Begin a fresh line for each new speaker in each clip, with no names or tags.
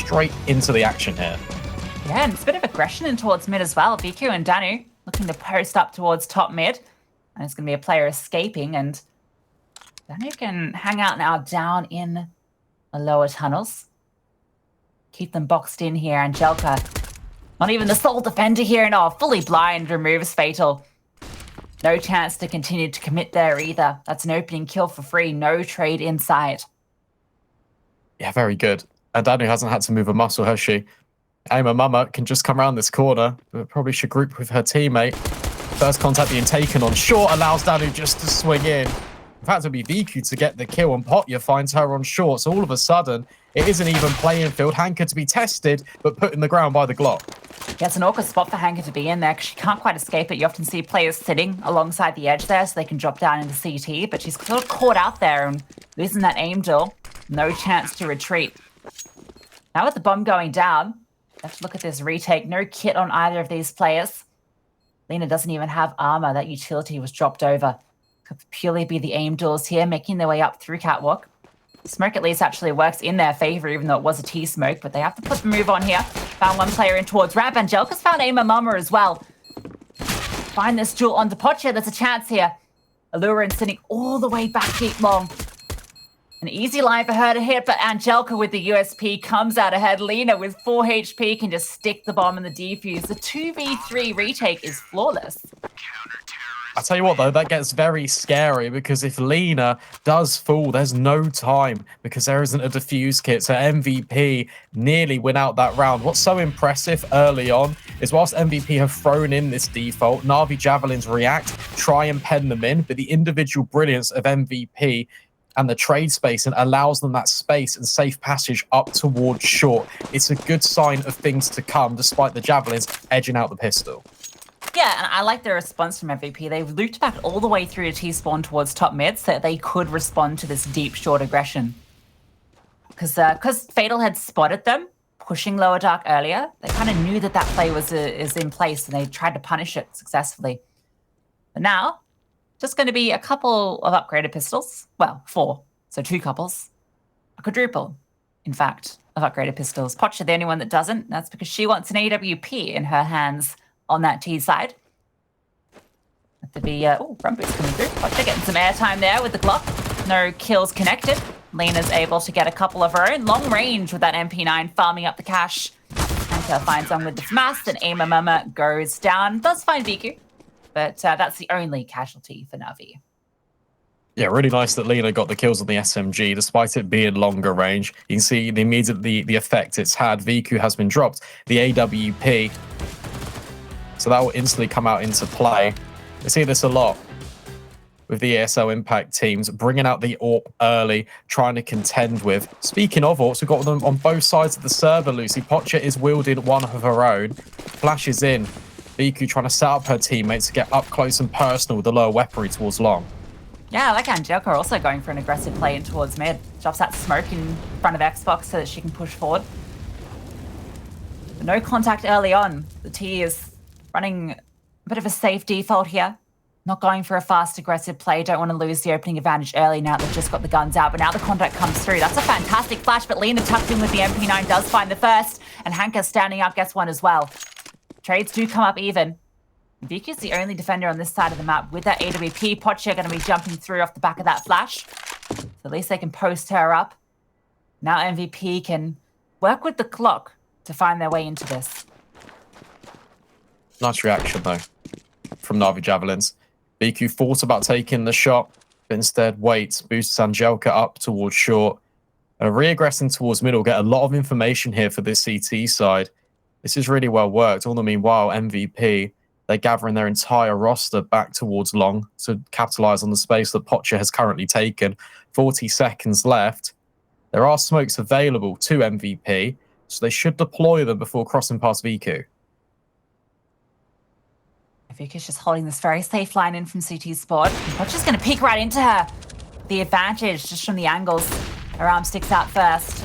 straight into the action here.
Yeah, and it's a bit of aggression in towards mid as well. VQ and Danu looking to post up towards top mid. And it's going to be a player escaping, and Danu can hang out now down in the lower tunnels. Keep them boxed in here. Angelica, not even the sole defender here, and fully blind, removes Fatal. No chance to continue to commit there either. That's an opening kill for free. No trade inside.
Yeah, very good. And Danu hasn't had to move a muscle, has she? Aima Mama can just come around this corner, but probably should group with her teammate. First contact being taken on short allows Danu just to swing in. In fact, it'll be VQ to get the kill, and Potya finds her on short. So all of a sudden, it isn't even playing field. Hanker to be tested, but put in the ground by the Glock.
Yeah, it's an awkward spot for Hanker to be in there because she can't quite escape it. You often see players sitting alongside the edge there so they can drop down into CT, but she's sort of caught out there and losing that aim duel. No chance to retreat. Now with the bomb going down, let's look at this retake. No kit on either of these players. Lena doesn't even have armor. That utility was dropped over. Could purely be the aim duels here, making their way up through Catwalk. Smoke at least actually works in their favor, even though it was a T-smoke, but they have to put the move on here. Found one player in towards Rab. Angelica's found Aima Mama as well. Find this duel onto Potya. There's a chance here. Allura sitting all the way back deep long. An easy line for her to hit, but Angelica with the USP comes out ahead. Lena with 4 HP can just stick the bomb in the defuse. The 2v3 retake is flawless.
I tell you what, though, that gets very scary because if Lena does fall, there's no time because there isn't a defuse kit. So MVP nearly win out that round. What's so impressive early on is whilst MVP have thrown in this default, NAVI Javelins react, try and pen them in, but the individual brilliance of MVP and the trade space and allows them that space and safe passage up towards short. It's a good sign of things to come, despite the Javelins edging out the pistol.
Yeah, and I like the response from MVP. They've looped back all the way through to T-spawn towards top mid so that they could respond to this deep, short aggression. Because Fatal had spotted them pushing Lower Dark earlier, they kind of knew that that play is in place, and they tried to punish it successfully. But now, just going to be a couple of upgraded pistols. Well, 4. So 2 couples. A quadruple, in fact, of upgraded pistols. Potya, the only one that doesn't. That's because she wants an AWP in her hands on that T side. Have to be, Grumpy's coming through. Potya getting some airtime there with the Glock. No kills connected. Lena's able to get a couple of her own. Long range with that MP9, farming up the cash. Anka finds one with the FMAS, and Aima Mama goes down. Does find VQ, but that's the only casualty for Navi.
Yeah, really nice that Lena got the kills on the SMG, despite it being longer range. You can see the effect it's had. VQ has been dropped. The AWP, so that will instantly come out into play. We see this a lot with the ESL Impact teams, bringing out the AWP early, trying to contend with. Speaking of AWPs, we've got them on both sides of the server, Lucy. Potya is wielding one of her own. Flashes in. VQ trying to set up her teammates to get up close and personal with the lower weaponry towards long.
Yeah, I like Angelica also going for an aggressive play in towards mid. Drops that smoke in front of Xbox so that she can push forward. But no contact early on. The T is running a bit of a safe default here. Not going for a fast, aggressive play. Don't want to lose the opening advantage early now they've just got the guns out. But now the contact comes through. That's a fantastic flash, but Lena tucked in with the MP9 does find the first. And Hanka standing up gets one as well. Trades do come up even. VQ's the only defender on this side of the map with that AWP. Potya going to be jumping through off the back of that flash. So at least they can post her up. Now MVP can work with the clock to find their way into this.
Nice reaction, though, from Navi Javelins. VQ thought about taking the shot, but instead waits, boosts Angelica up towards short. And re-aggressing towards middle, get a lot of information here for this CT side. This is really well worked. All the meanwhile, MVP, they're gathering their entire roster back towards long to capitalize on the space that Potya has currently taken. 40 seconds left. There are smokes available to MVP, so they should deploy them before crossing past VQ.
VQ's just holding this very safe line in from CT Sport. Potya's going to peek right into her. The advantage just from the angles. Her arm sticks out first.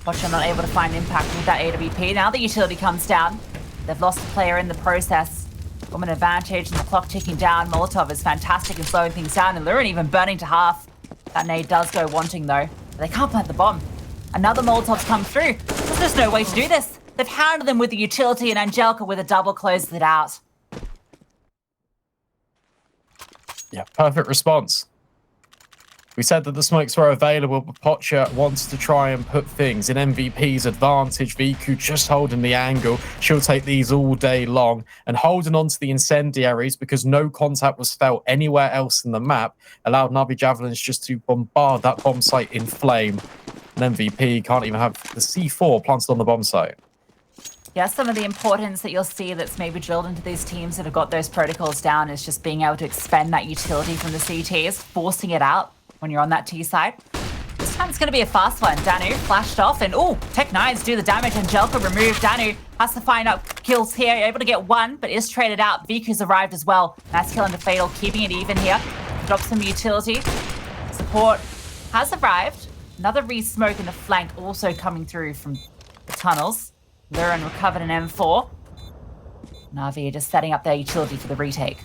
Potya not able to find impact with that AWP. Now the utility comes down. They've lost a player in the process. Woman advantage and the clock ticking down. Molotov is fantastic in slowing things down. And Lurin even burning to half. That nade does go wanting though. But they can't plant the bomb. Another Molotov's come through. There's just no way to do this. They've hounded them with the utility, and Angelica with a double closes it out.
Yeah, perfect response. We said that the smokes were available, but Pocha wants to try and put things in MVP's advantage. Viku just holding the angle. She'll take these all day long, and holding on to the incendiaries because no contact was felt anywhere else in the map allowed NAVI Javelins just to bombard that bomb site in flame. And MVP can't even have the C4 planted on the bomb site.
Yeah, some of the importance that you'll see that's maybe drilled into these teams that have got those protocols down is just being able to expend that utility from the CTs, forcing it out when you're on that T side. This time it's going to be a fast one. Danu flashed off, and Tech9s do the damage. Angelica removed. Danu has to find out kills here. Able to get one, but is traded out. Viku's arrived as well. Nice kill into Fatal, keeping it even here. Drops some utility. Support has arrived. Another re-smoke in the flank also coming through from the tunnels. Luren recovered an M4. NAVI are just setting up their utility for the retake.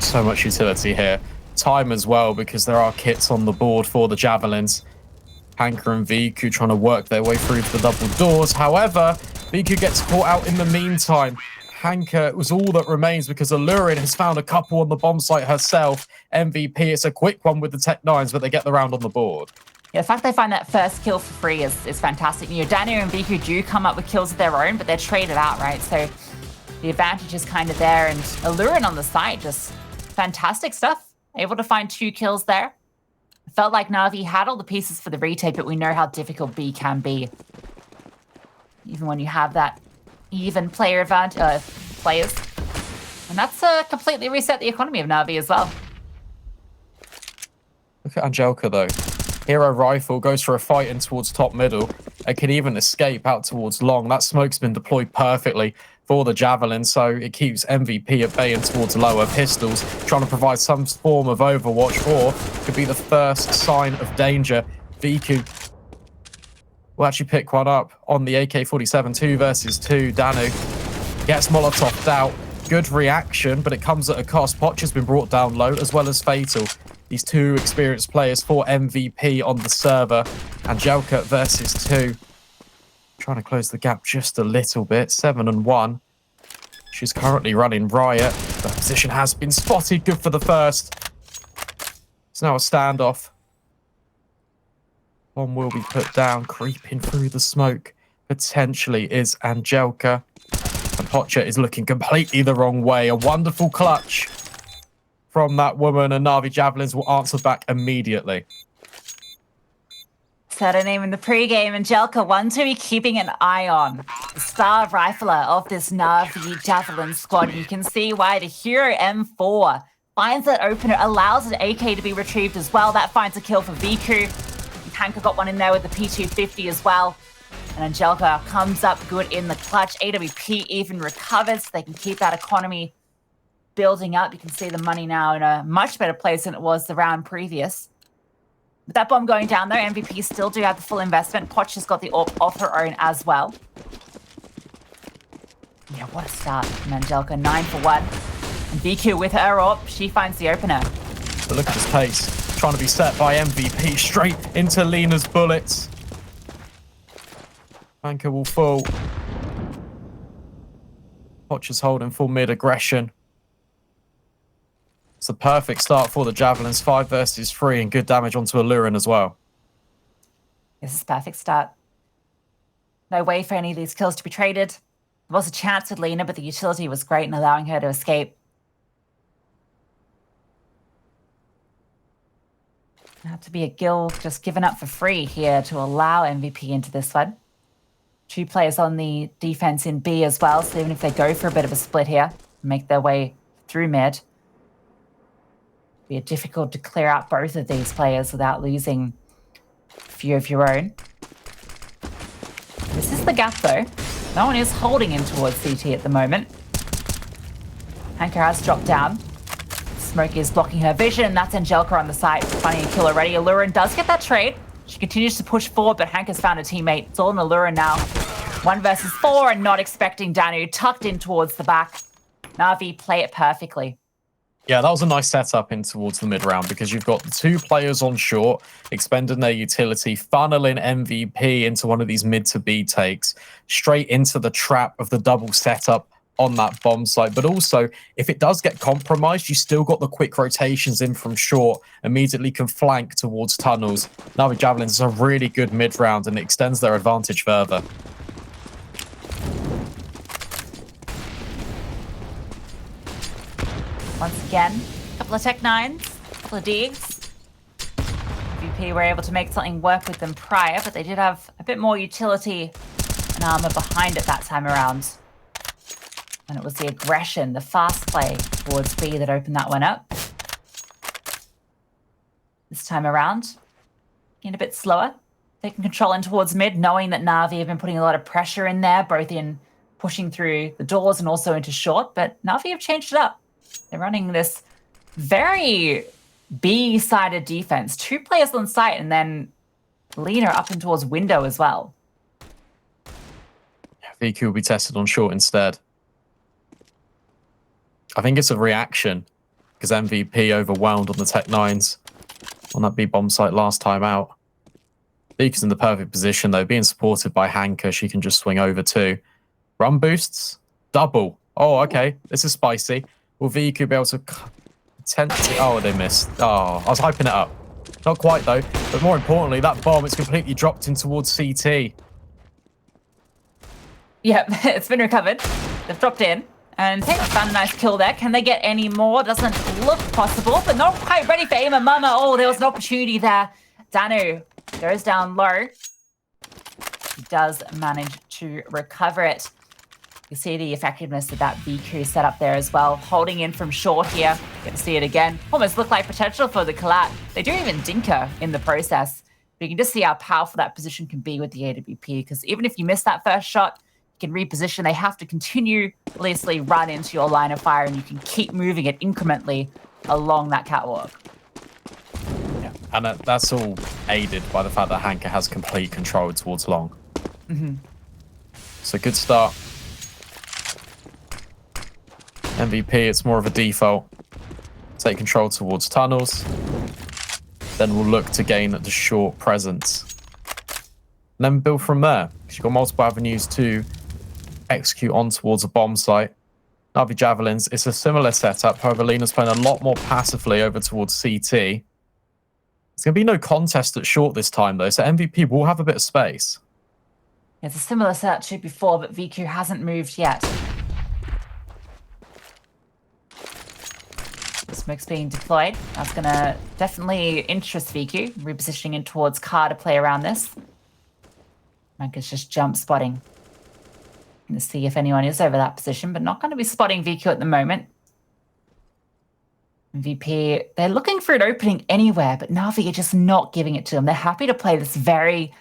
So much utility here. Time as well, because there are kits on the board for the Javelins. Hanker and Viku trying to work their way through to the double doors. However, Viku gets caught out in the meantime. Hanker was all that remains because Allurin has found a couple on the bomb site herself. MVP, it's a quick one with the Tech9s, but they get the round on the board.
Yeah, the fact they find that first kill for free is fantastic. You know, Danu and Viku do come up with kills of their own, but they're traded out, right? So the advantage is kind of there. And Allurin on the site, just fantastic stuff. Able to find 2 kills there. It felt like Na'Vi had all the pieces for the retake, but we know how difficult B can be. Even when you have that even player advantage, players. And that's completely reset the economy of Na'Vi as well.
Look at Angelica, though. Hero Rifle goes for a fight in towards top middle. It can even escape out towards long. That smoke's been deployed perfectly for the Javelin, so it keeps MVP at bay and towards lower. Pistols trying to provide some form of overwatch, or could be the first sign of danger. Viku will actually pick one up on the AK-47, 2 versus 2. Danu gets Molotov'd out. Good reaction, but it comes at a cost. Pocha's been brought down low, as well as Fatal. These 2 experienced players for MVP on the server. Angelica versus 2. Trying to close the gap just a little bit. 7-1. She's currently running riot. The position has been spotted. Good for the first. It's now a standoff. One will be put down. Creeping through the smoke potentially is Angelica. And Pocha is looking completely the wrong way. A wonderful clutch from that woman, and NAVI Javelins will answer back immediately.
Said her name in the pre-game. Angelica, one to be keeping an eye on. The star rifler of this NAVI Javelin squad. You can see why the hero M4 finds that opener, allows an AK to be retrieved as well. That finds a kill for Viku. Hanker got one in there with the P250 as well. And Angelica comes up good in the clutch. AWP even recovers, so they can keep that economy building up. You can see the money now in a much better place than it was the round previous. With that bomb going down there, MVP still do have the full investment. Pocha's got the AWP of her own as well. Yeah, what a start from Angelica. 9 for 1. And VQ with her AWP, she finds the opener.
But look at this pace. Trying to be set by MVP straight into Lena's bullets. Anchor will fall. Pocha's holding full mid aggression. It's a perfect start for the Javelins. 5 versus 3 and good damage onto Allurin as well.
This is a perfect start. No way for any of these kills to be traded. There was a chance with Lena, but the utility was great in allowing her to escape. Had to be a Gil just given up for free here to allow MVP into this one. 2 players on the defense in B as well, so even if they go for a bit of a split here, make their way through mid, be difficult to clear out both of these players without losing a few of your own. This is the gap though. No one is holding him towards CT at the moment. Hanker has dropped down. Smoke is blocking her vision. That's Angelica on the site, finding a kill already. Allurin does get that trade. She continues to push forward, but Hanker's found a teammate. It's all in Allurin now. 1 versus 4, and not expecting Danu tucked in towards the back. NAVI play it perfectly.
Yeah, that was a nice setup in towards the mid-round because you've got the two players on short, expending their utility, funneling MVP into one of these mid-to-B takes, straight into the trap of the double setup on that bomb site. But also, if it does get compromised, you still got the quick rotations in from short, immediately can flank towards tunnels. NAVI Javelins is a really good mid-round and it extends their advantage further.
Once again, a couple of Tech 9s, a couple of Digs. VP were able to make something work with them prior, but they did have a bit more utility and armor behind it that time around. And it was the aggression, the fast play towards B that opened that one up. This time around, getting a bit slower. Taking control in towards mid, knowing that NAVI have been putting a lot of pressure in there, both in pushing through the doors and also into short, but NAVI have changed it up. They're running this very B-sided defense. 2 players on site and then Lena up in towards window as well.
VQ will be tested on short instead. I think it's a reaction because MVP overwhelmed on the Tech 9s on that B bomb site last time out. VQ's in the perfect position though, being supported by Hanker. She can just swing over too. Run boosts, double. Oh, okay, this is spicy. Will VQ be able to potentially... Oh, they missed. Oh, I was hyping it up. Not quite, though. But more importantly, that bomb, it's completely dropped in towards CT.
Yep, it's been recovered. They've dropped in. And hey, found a nice kill there. Can they get any more? Doesn't look possible, but not quite ready for Aim Mama. Oh, there was an opportunity there. Danu goes down low. He does manage to recover it. You see the effectiveness of that VQ setup there as well. Holding in from short here. Get to see it again. Almost look like potential for the collat. They do even dinker in the process. But you can just see how powerful that position can be with the AWP. Because even if you miss that first shot, you can reposition. They have to continuously run into your line of fire and you can keep moving it incrementally along that catwalk.
Yeah, and that's all aided by the fact that Hanker has complete control towards long. So good start. MVP, it's more of a default. Take control towards tunnels. Then we'll look to gain the short presence. And then build from there. Because you've got multiple avenues to execute on towards a bomb site. NAVI Javelins, it's a similar setup. However, Lena's playing a lot more passively over towards CT. There's going to be no contest at short this time, though, so MVP will have a bit of space.
It's a similar setup to before, but VQ hasn't moved yet. Smoke's being deployed. That's going to definitely interest VQ. Repositioning in towards car to play around this. Mike is just jump spotting. Going to see if anyone is over that position, but not going to be spotting VQ at the moment. VP, they're looking for an opening anywhere, but NAVI are just not giving it to them. They're happy to play this very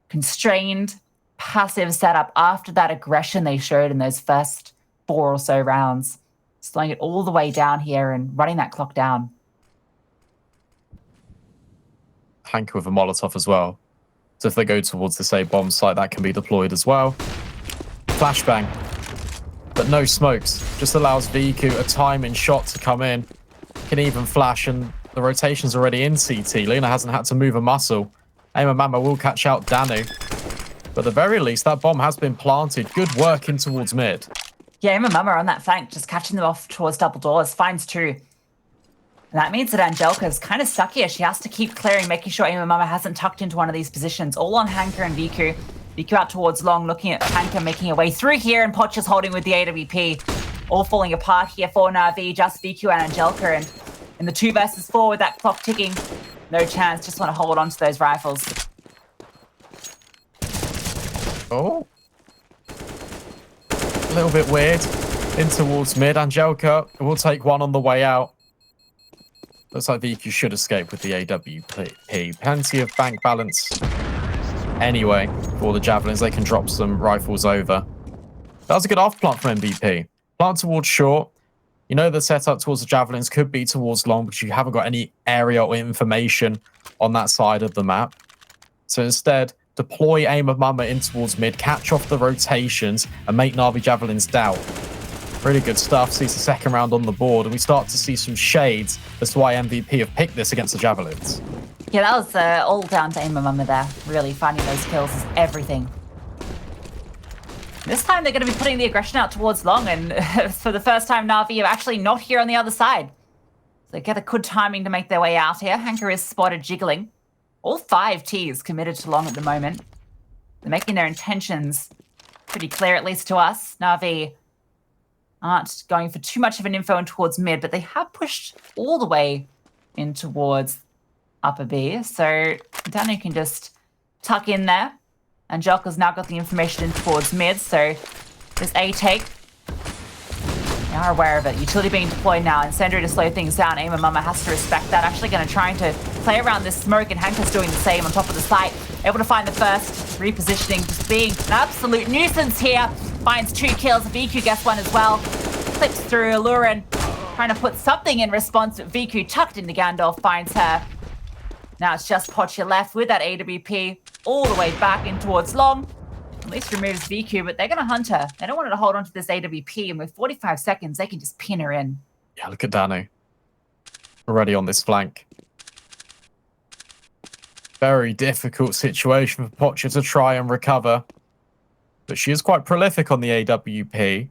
constrained, passive setup after that aggression they showed in those first 4 or so rounds. Slowing it all the way down here and running that clock down.
Hanker with a Molotov as well. So if they go towards the A bomb site, that can be deployed as well. Flashbang. But no smokes. Just allows VQ a timing shot to come in. Can even flash, and the rotation's already in CT. Lena hasn't had to move a muscle. Aim Mama will catch out Danu. But at the very least, that bomb has been planted. Good work in towards mid.
Yeah, Aim Mama on that flank, just catching them off towards double doors. Finds 2. And that means that Angelica's kind of stuck here. She has to keep clearing, making sure Aim Mama hasn't tucked into one of these positions. All on Hanker and VQ. VQ out towards long, looking at Hanker making her way through here, and Poch is holding with the AWP. All falling apart here for NAVI, just VQ and Angelica. And in the 2 versus 4 with that clock ticking, no chance. Just want to hold on to those rifles.
Oh. A little bit weird. In towards mid. Angelica will take one on the way out. Looks like VQ should escape with the AWP. Plenty of bank balance anyway for the Javelins. They can drop some rifles over. That was a good off plant from MVP. Plant towards short. You know the setup towards the Javelins could be towards long because you haven't got any aerial information on that side of the map. So instead, deploy Aim of Mama in towards mid, catch off the rotations, and make NAVI Javelins doubt. Really good stuff. Sees the second round on the board, and we start to see some shades as to why MVP have picked this against the Javelins.
Yeah, that was all down to Aimamama there. Really, finding those kills is everything. This time they're going to be putting the aggression out towards long, and for the first time, NAVI are actually not here on the other side. So they get a good timing to make their way out here. Hanker is spotted jiggling. All 5 Ts committed to long at the moment. They're making their intentions pretty clear, at least to us. NAVI aren't going for too much of an info in towards mid, but they have pushed all the way in towards upper B. So Danu can just tuck in there. Angelica's now got the information in towards mid, so this A take. They are aware of it. Utility being deployed now. Incendiary to slow things down. Aimamama has to respect that. Actually going to try to play around this smoke, and Hanker's doing the same on top of the site. Able to find the first. Repositioning, just being an absolute nuisance here. Finds 2 kills. VQ gets 1 as well. Clips through Alurin. Trying to put something in response, but VQ tucked into Gandalf finds her. Now it's just Pocha left with that AWP all the way back in towards long. At least removes VQ, but they're going to hunt her. They don't want her to hold on to this AWP, and with 45 seconds, they can just pin her in.
Yeah, look at Danu. Already on this flank. Very difficult situation for Pocha to try and recover. But she is quite prolific on the AWP.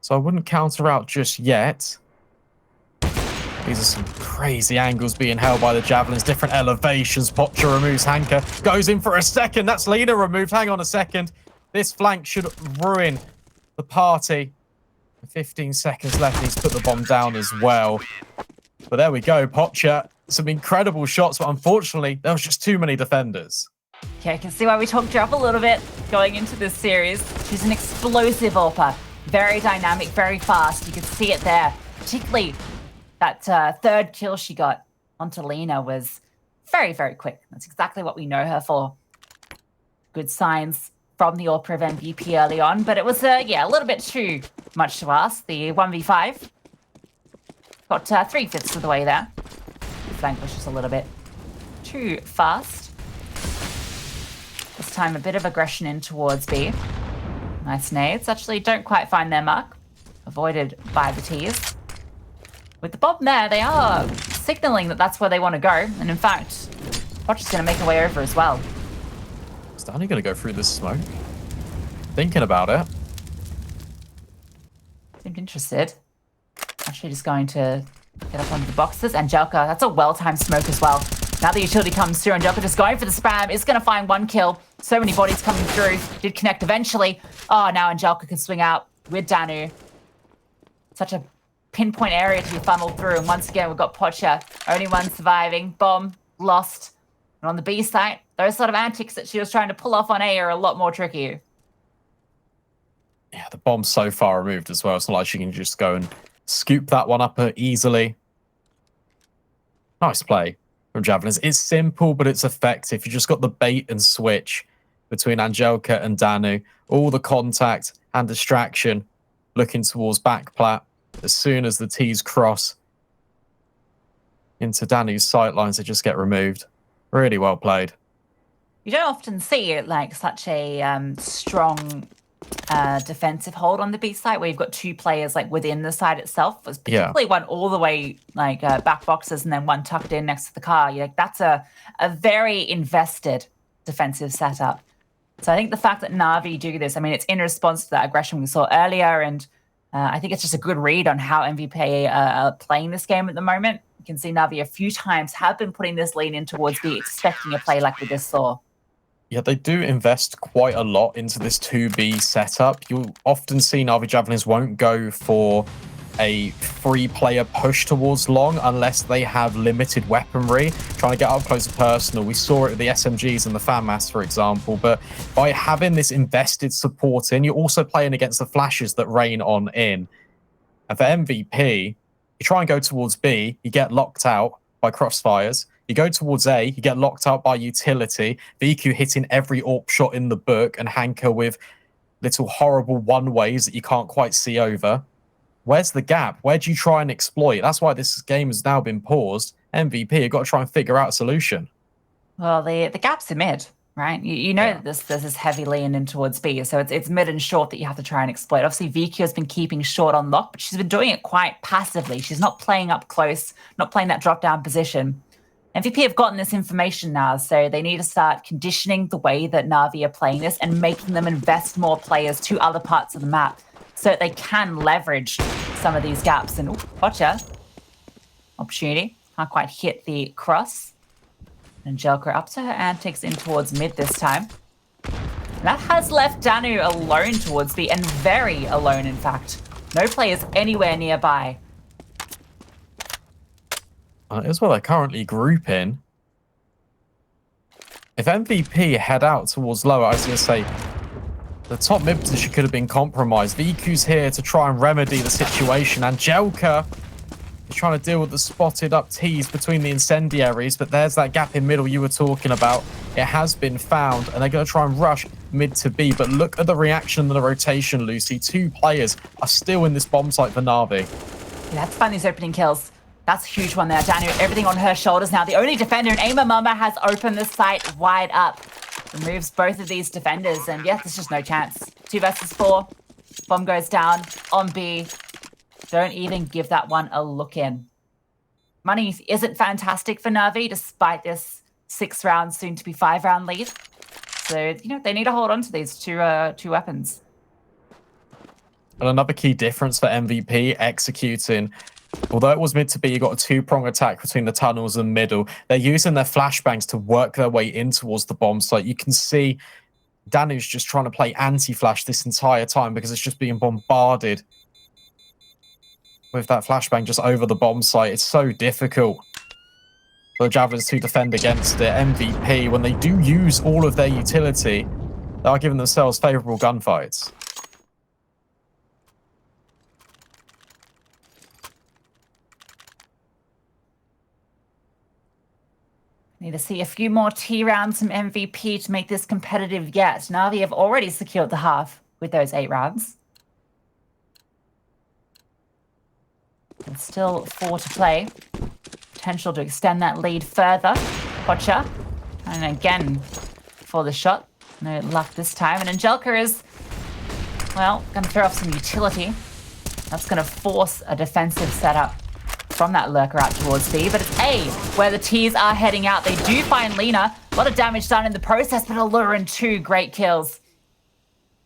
So I wouldn't count her out just yet. These are some crazy angles being held by the Javelins. Different elevations. Pocha removes Hanker. Goes in for a second. That's Lena removed. Hang on a second. This flank should ruin the party. 15 seconds left. He's put the bomb down as well. But there we go. Pocha. Some incredible shots, but unfortunately, there was just too many defenders.
Okay, I can see why we talked her up a little bit going into this series. She's an explosive AWPer. Very dynamic, very fast. You can see it there. Particularly that 3rd kill she got onto Lena was very, very quick. That's exactly what we know her for. Good signs from the AWPer of MVP early on, but it was, yeah, a little bit too much to ask. The 1v5 got 3/5 of the way there. Flank was just a little bit too fast. This time a bit of aggression in towards B. Nice nades. Actually don't quite find their mark. Avoided by the Ts. With the bomb there, they are signaling that that's where they want to go. And in fact, Pocha's going to make her way over as well.
Is Danny going to go through this smoke? Thinking about it.
Seemed interested. Actually just going to get up onto the boxes. Angelica, that's a well-timed smoke as well. Now the utility comes through, Angelica just going for the spam. Is going to find 1 kill. So many bodies coming through. Did connect eventually. Oh, now Angelica can swing out with Danu. Such a pinpoint area to be funneled through. And once again, we've got Pocha. Only one surviving. Bomb. Lost. And on the B site, those sort of antics that she was trying to pull off on A are a lot more tricky.
Yeah, the bomb's so far removed as well. It's not like she can just go and scoop that one up easily. Nice play from Javelins. It's simple, but it's effective. You just got the bait and switch between Angelica and Danu. All the contact and distraction looking towards backplat. As soon as the T's cross into Danu's sightlines, they just get removed. Really well played.
You don't often see like such a strong defensive hold on the B site where you've got 2 players like within the site itself. It was particularly one all the way like back boxes and then one tucked in next to the car. You're like, that's a very invested defensive setup. So I think the fact that NAVI do this, I mean, it's in response to that aggression we saw earlier, and I think it's just a good read on how MVP are playing this game at the moment. You can see NAVI a few times have been putting this lean in towards B, expecting a play like we just saw.
Yeah, they do invest quite a lot into this 2B setup. You'll often see Navi Javelins won't go for a 3-player push towards long unless they have limited weaponry, trying to get up close and personal. We saw it with the SMGs and the FAMAS, for example, but by having this invested support in, you're also playing against the flashes that rain on in. And for MVP, you try and go towards B, you get locked out by crossfires. You go towards A, you get locked out by utility. VQ hitting every AWP shot in the book, and Hanker with little horrible one-ways that you can't quite see over. Where's the gap? Where do you try and exploit? That's why this game has now been paused. MVP, you've got to try and figure out a solution.
Well, the gap's in mid. right? You know that there's this heavy lean in towards B, so it's mid and short that you have to try and exploit. Obviously, VQ has been keeping short on lock, but she's been doing it quite passively. She's not playing up close, not playing that drop-down position. MVP have gotten this information now, so they need to start conditioning the way that Navi are playing this and making them invest more players to other parts of the map so that they can leverage some of these gaps. And, gotcha. Opportunity. Can't quite hit the cross. Angelica up to her antics in towards mid this time. That has left Danu alone towards B, and very alone, in fact. No players anywhere nearby.
Here's where they're currently grouping. If MVP head out towards lower, I was going to say the top mid position could have been compromised. VQ's here to try and remedy the situation. Angelica is trying to deal with the spotted up T's between the incendiaries, but there's that gap in middle you were talking about. It has been found, and they're going to try and rush mid to B. But look at the reaction and the rotation, Lucy. 2 players are still in this bomb site for Navi.
You have to find these opening kills. That's a huge one there. Danu, everything on her shoulders now. The only defender in Aima Mama has opened the site wide up. Removes both of these defenders, and yeah, there's just no chance. 2 versus 4. Bomb goes down on B. Don't even give that one a look in. Money isn't fantastic for Navi, despite this 6-round, soon-to-be 5-round lead. So, you know, they need to hold on to these two weapons.
And another key difference for MVP executing. Although it was mid to B, you got a 2-prong attack between the tunnels and middle. They're using their flashbangs to work their way in towards the bomb site. You can see Danu's just trying to play anti-flash this entire time because it's just being bombarded with that flashbang just over the bomb site. It's so difficult for the Javelins to defend against it. MVP, when they do use all of their utility, they are giving themselves favorable gunfights.
Need to see a few more T rounds from MVP to make this competitive yet. Navi have already secured the half with those 8 rounds. And still 4 to play. Potential to extend that lead further. Gotcha. And again for the shot. No luck this time. And Angelica is, well, going to throw off some utility. That's going to force a defensive setup from that lurker out towards B, but it's A where the T's are heading out. They do find Lena. A lot of damage done in the process, but Allura and 2 great kills.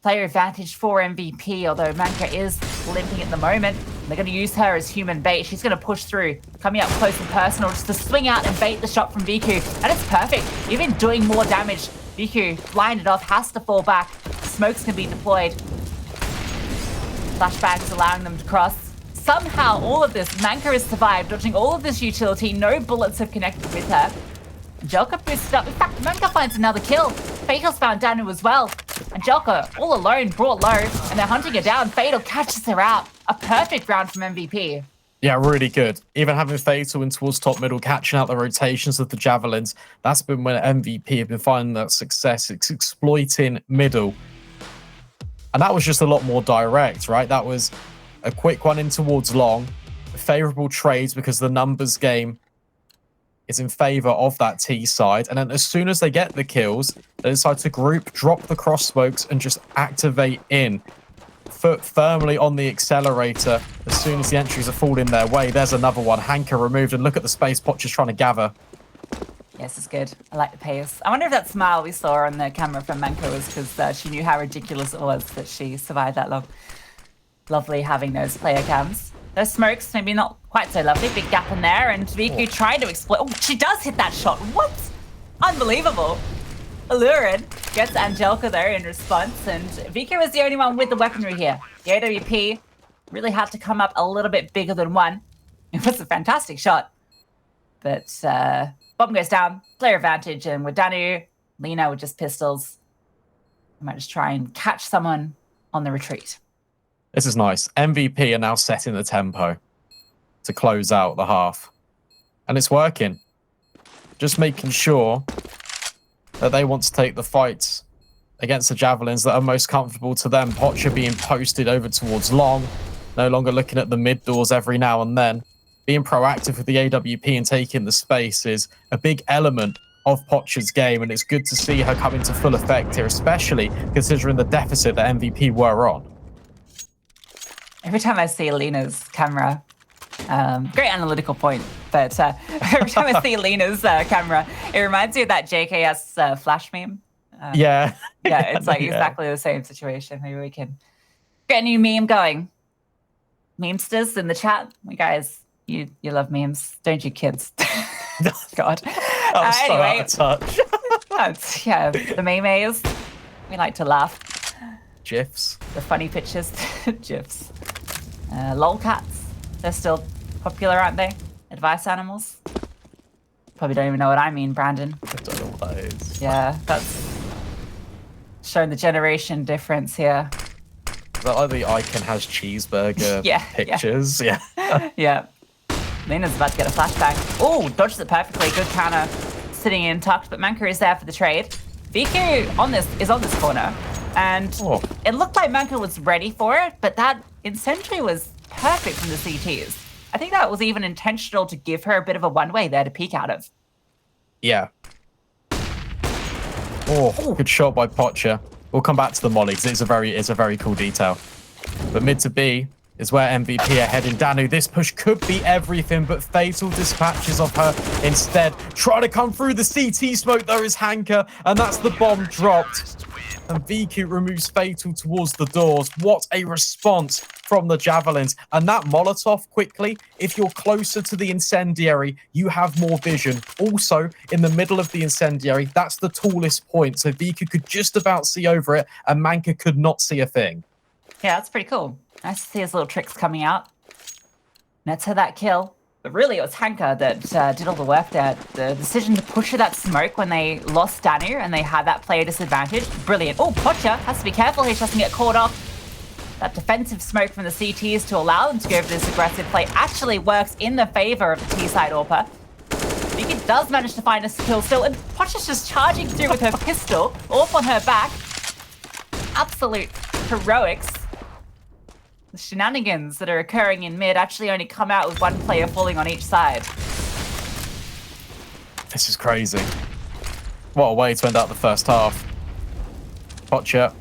Player advantage for MVP, although Manka is limping at the moment. They're going to use her as human bait. She's going to push through, coming up close and personal, just to swing out and bait the shot from VQ. And it's perfect. Even doing more damage, VQ blinded off, has to fall back. Smokes can be deployed. Flashbangs allowing them to cross. Somehow, all of this, Manka has survived, dodging all of this utility. No bullets have connected with her. Angelica boosted up. In fact, Manka finds another kill. Fatal's found Danu as well. Angelica, all alone, brought low, and they're hunting her down. Fatal catches her out. A perfect round from MVP.
Yeah, really good. Even having Fatal in towards top middle, catching out the rotations of the Javelins. That's been when MVP have been finding that success. It's exploiting middle. And that was just a lot more direct, right? That was a quick one in towards long. Favorable trades because the numbers game is in favor of that T side. And then as soon as they get the kills, they decide to group, drop the cross smokes, and just activate in. Foot firmly on the accelerator as soon as the entries are falling their way. There's another one. Hanker removed, and look at the space Pot just trying to gather.
Yes, it's good. I like the pace. I wonder if that smile we saw on the camera from Manka was because she knew how ridiculous it was that she survived that long. Lovely having those player cams. Those smokes, maybe not quite so lovely. Big gap in there, and VQ tried to exploit. Oh, she does hit that shot. What? Unbelievable. Allured gets Angelica there in response, and VQ was the only one with the weaponry here. The AWP really had to come up a little bit bigger than one. It was a fantastic shot. But bomb goes down, player advantage, and with Danu, Lena with just pistols. I might just try and catch someone on the retreat.
This is nice. MVP are now setting the tempo to close out the half. And it's working. Just making sure that they want to take the fights against the Javelins that are most comfortable to them. Potcher being posted over towards long. No longer looking at the mid doors every now and then. Being proactive with the AWP and taking the space is a big element of Pocha's game, and it's good to see her come into full effect here, especially considering the deficit that MVP were on.
Every time I see Lena's camera, great analytical point, but every time I see Lena's camera, it reminds me of that JKS Flash meme.
Yeah.
Yeah, it's like exactly the same situation. Maybe we can get a new meme going. Memesters in the chat. You guys, you love memes, don't you, kids? God.
I'm so
anyway,
out of touch.
yeah, the memes. We like to laugh.
GIFs.
The funny pictures. GIFs. Lolcats. They're still popular, aren't they? Advice animals. Probably don't even know what I mean, Brandon.
I don't know what that is.
Yeah, that's showing the generation difference here.
Is that like the icon has cheeseburger pictures? Yeah.
Yeah. Lena's about to get a flashbang. Oh, dodges it perfectly. Good counter. Sitting in tucked, but Manka is there for the trade. VQ is on this corner. And it looked like Manka was ready for it, but that incendiary was perfect from the CTs. I think that was even intentional to give her a bit of a one-way there to peek out of.
Yeah. Oh, good shot by Pocha. We'll come back to the molly because it's a very cool detail. But mid to B is where MVP are heading. Danu, this push could be everything, but Fatal dispatches of her instead. Trying to come through the CT smoke though is Hanker, and that's the bomb dropped. And VQ removes Fatal towards the doors. What a response from the Javelins. And that Molotov quickly, if you're closer to the incendiary, you have more vision. Also, in the middle of the incendiary, that's the tallest point. So VQ could just about see over it, and Manka could not see a thing.
Yeah, that's pretty cool. Nice to see his little tricks coming out. Nets her that kill. But really, it was Hanka that did all the work there. The decision to push her that smoke when they lost Danu and they had that player disadvantage. Brilliant. Oh, Pocha has to be careful here. She doesn't get caught off. That defensive smoke from the CTs to allow them to go for this aggressive play actually works in the favor of the T-side AWPer. Vika does manage to find a kill still, and Pocha's just charging through with her pistol, off on her back. Absolute heroics. The shenanigans that are occurring in mid actually only come out with one player falling on each side.
This is crazy. What a way to end out the first half. Pocha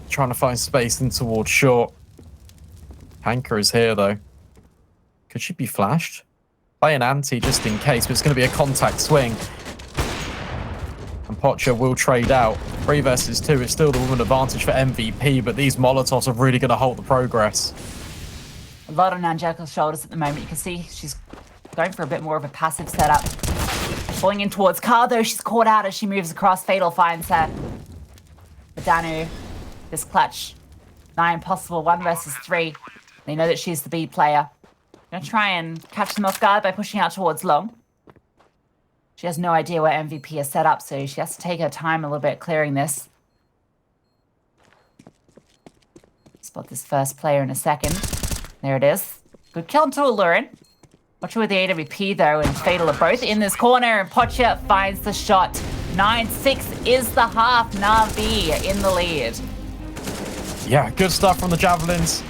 trying to find space in towards short. Hanker is here though. Could she be flashed? Play an anti just in case, but it's going to be a contact swing. And Pocha will trade out. 3 versus 2, it's still the woman advantage for MVP, but these Molotovs are really going to halt the progress.
A lot on Nanjako's shoulders at the moment. You can see she's going for a bit more of a passive setup. Pulling in towards Car, though, she's caught out as she moves across. Fatal finds her. But Danu, this clutch, 9 possible, 1 versus 3. They know that she's the B player. Gonna try and catch them off guard by pushing out towards long. She has no idea where MVP is set up, so she has to take her time a little bit clearing this. Spot this first player in a second. There it is. Good kill to Alurin. Watch with the AWP though, and Fatal are both in this corner, and Pocha finds the shot. 9-6 is the half. NAVI in the lead.
Yeah, good stuff from the Javelins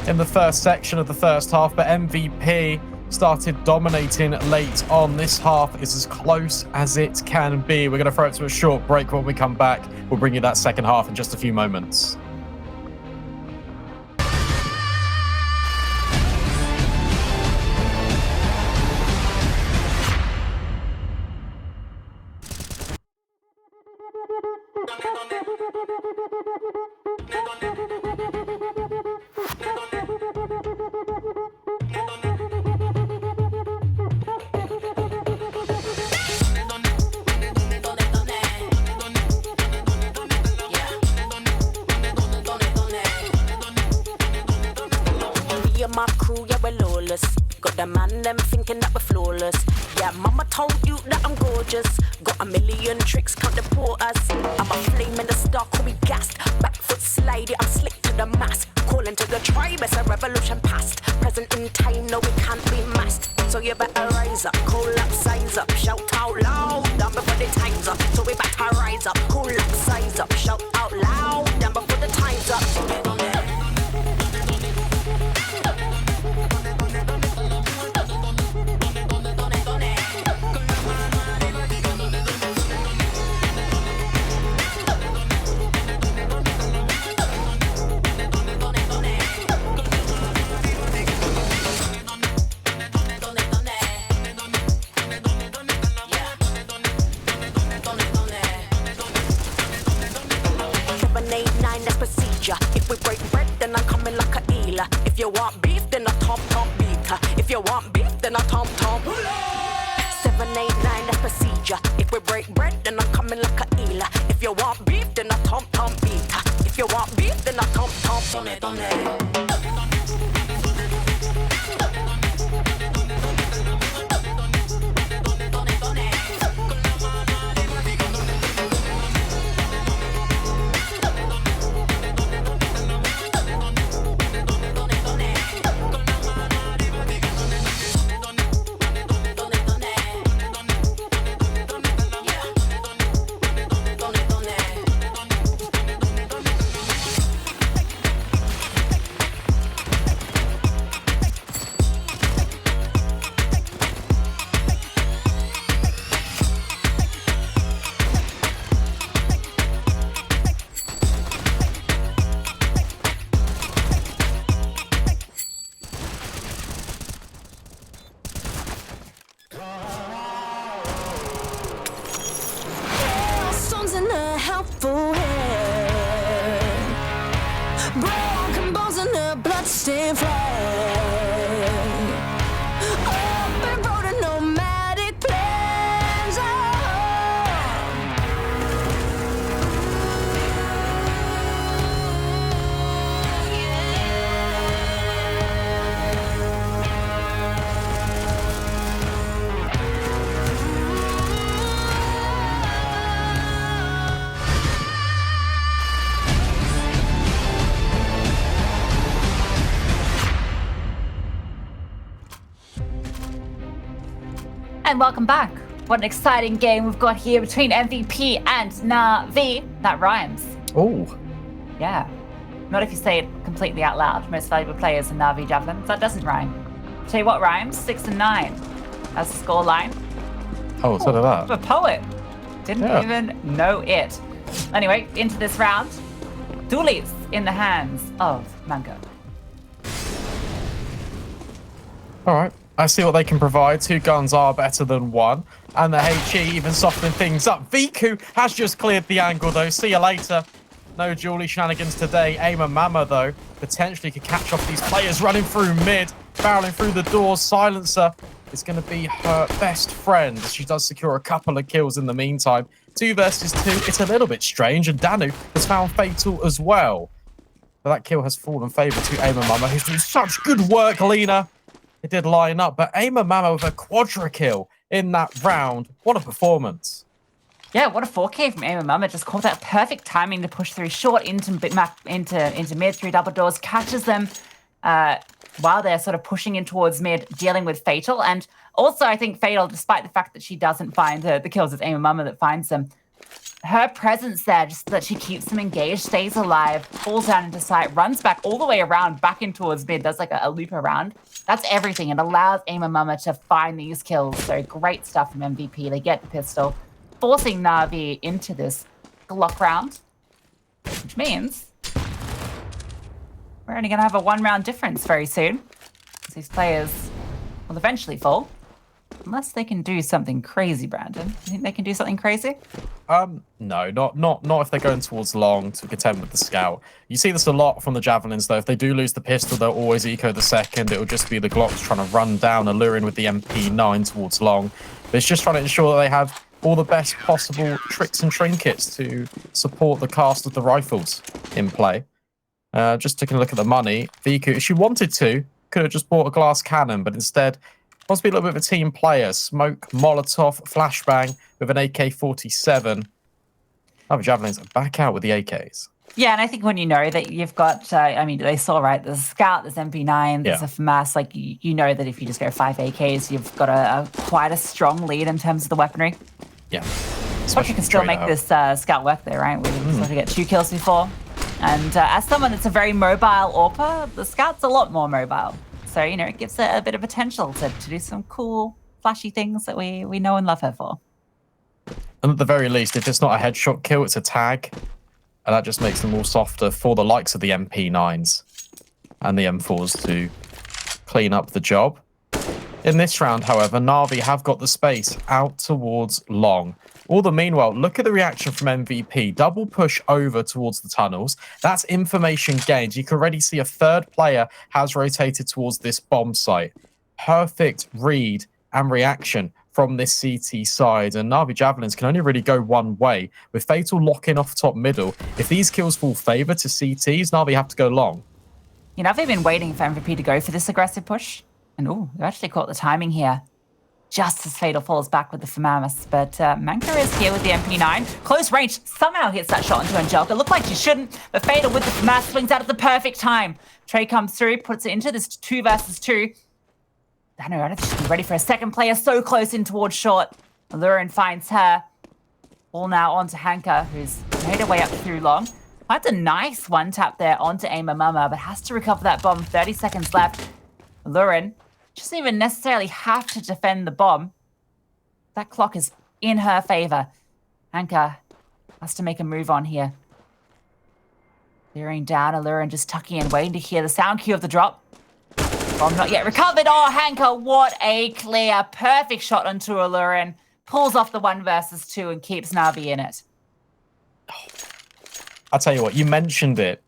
in the first section of the first half, but MVP started dominating late on. This half is as close as it can be. We're going to throw it to a short break. When we come back, we'll bring you that second half in just a few moments.
My crew, yeah, we're lawless. Got the man, them thinking that we're flawless. Yeah, mama told you that I'm gorgeous. Got a million tricks, can't deport us. I'm a flame in the star, call me gassed. Back foot sliding, I'm slick to the mass. Calling to the tribe, it's a revolution past. Present in time, no, we can't be masked. So you better rise up, cool up, size up. Shout out loud, down before the time's up. So we better rise up, cool up, size up. Shout out loud, down before the time's up. procedure. If we break bread, then I'm coming like a healer. If you want beef, then I tom beater. If you want beef, then I tom. 789, that's procedure. If we break bread, then I'm coming like a healer. If you want beef, then I tom beater. If you want beef, then I tom. Broken bones and a bloodstained flag. Open road and nomadic plans.
And welcome back. What an exciting game we've got here between MVP and NAVI. That rhymes.
Oh.
Yeah. Not if you say it completely out loud. Most valuable players in NAVI Javelins. That doesn't rhyme. Tell you what rhymes, 6 and 9. That's the score line.
Oh, so did that.
A poet. Didn't even know it. Anyway, into this round. Dualies in the hands of Mango.
All right. I see what they can provide. 2 guns are better than 1. And the HE even softening things up. Viku has just cleared the angle, though. See you later. No Julie shenanigans today. Aima Mama, though, potentially could catch off these players running through mid, barreling through the doors. Silencer is going to be her best friend. She does secure a couple of kills in the meantime. 2 versus 2. It's a little bit strange. And Danu has found Fatal as well. But that kill has fallen favour to Aima Mama, who's doing such good work, Lena. It did line up, but Aima Mama with a quadra kill in that round. What a performance.
Yeah, what a 4K from Aima Mama. Just caught that perfect timing to push through short into mid through double doors, catches them while they're sort of pushing in towards mid, dealing with Fatal. And also, I think Fatal, despite the fact that she doesn't find the kills, it's Aima Mama that finds them. Her presence there, just that she keeps them engaged, stays alive, falls down into sight, runs back all the way around, back in towards mid, does like a loop around. That's everything. It allows Aima Mama to find these kills. So great stuff from MVP. They get the pistol, forcing Navi into this Glock round, which means we're only going to have a 1-round difference very soon. These players will eventually fall. Unless they can do something crazy, Brandon. You think they can do something crazy?
No, not if they're going towards long to contend with the scout. You see this a lot from the Javelins, though. If they do lose the pistol, they'll always eco the second. It'll just be the Glocks trying to run down, alluring with the MP9 towards long. But it's just trying to ensure that they have all the best possible tricks and trinkets to support the cast of the rifles in play. Just taking a look at the money. Viku, if she wanted to, could have just bought a glass cannon, but instead wants to be a little bit of a team player. Smoke, Molotov, flashbang with an AK-47. Other Javelins are back out with the AKs.
Yeah, and I think when you know that you've got, I mean, they saw, right, there's a Scout, there's MP9, there's a FAMAS, like, you know that if you just go 5 AKs, you've got quite a strong lead in terms of the weaponry.
Yeah.
But you can still make this Scout work there, right? We sort of get 2 kills before. And as someone that's a very mobile AWPer, the Scout's a lot more mobile. So, you know, it gives it a bit of potential to do some cool, flashy things that we know and love her for.
And at the very least, if it's not a headshot kill, it's a tag. And that just makes them all softer for the likes of the MP9s and the M4s to clean up the job. In this round, however, Navi have got the space out towards long. All the meanwhile, look at the reaction from MVP. Double push over towards the tunnels. That's information gained. You can already see a third player has rotated towards this bomb site. Perfect read and reaction from this CT side. And NAVI Javelins can only really go one way. With Fatal locking off top middle, if these kills fall favor to CTs, NAVI have to go long.
You know, they've been waiting for MVP to go for this aggressive push. And oh, they've actually caught the timing here. Just as Fatal falls back with the FAMAS. But Manka is here with the MP9. Close range, somehow hits that shot into Angelica. Looked like she shouldn't, but Fatal with the FAMAS swings out at the perfect time. Trey comes through, puts it into this 2 versus 2. I don't think she's ready for a second player. So close in towards short. Allurin finds her. Ball now onto Hanka, who's made her way up through long. That's a nice one tap there onto Aima Mama, but has to recover that bomb. 30 seconds left. Allurin doesn't even necessarily have to defend the bomb. That clock is in her favor. Hanka has to make a move on here. Clearing down, Allurin just tucking in, waiting to hear the sound cue of the drop. Bomb not yet recovered. Oh, Hanka, what a clear. Perfect shot onto Allurin. Pulls off the 1 versus 2 and keeps NAVI in it.
I'll tell you what, you mentioned it